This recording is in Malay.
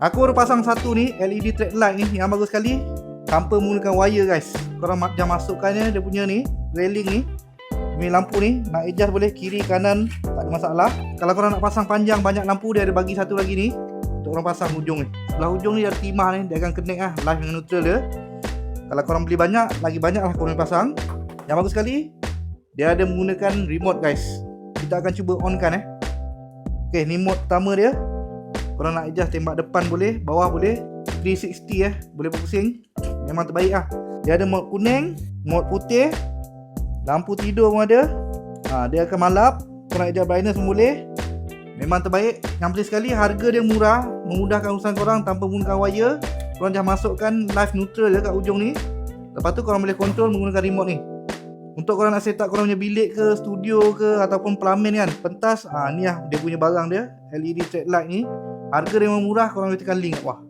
Aku baru pasang satu ni LED track light ni yang bagus sekali, tanpa menggunakan wire guys. Korang jangan masukkannya dia punya ni railing ni, ni lampu ni nak adjust boleh kiri kanan, tak ada masalah. Kalau korang nak pasang panjang banyak lampu, dia ada bagi satu lagi ni untuk korang pasang hujung ni. Sebelah hujung ni ada timah ni, dia akan connect lah live dengan neutral dia. Kalau korang beli banyak, lagi banyak lah korang pasang. Yang bagus sekali, dia ada menggunakan remote guys. Kita akan cuba on kan Okay, ni mode pertama dia. Korang nak adjust tembak depan boleh, bawah boleh, 360 boleh berpusing. Memang terbaik lah. Dia ada mode kuning, mode putih, lampu tidur pun ada. Dia akan malap. Korang adjust brightness pun boleh. Memang terbaik. Yang penting sekali, harga dia murah, memudahkan urusan korang tanpa menggunakan wire. Korang jangan masukkan live neutral je kat ujung ni. Lepas tu korang boleh control menggunakan remote ni. Untuk korang nak set up korang punya bilik ke, studio ke, ataupun pelamin kan, pentas, ni lah dia punya barang dia, LED track light ni. Harga dia memang murah, korang boleh tekan link kat bawah.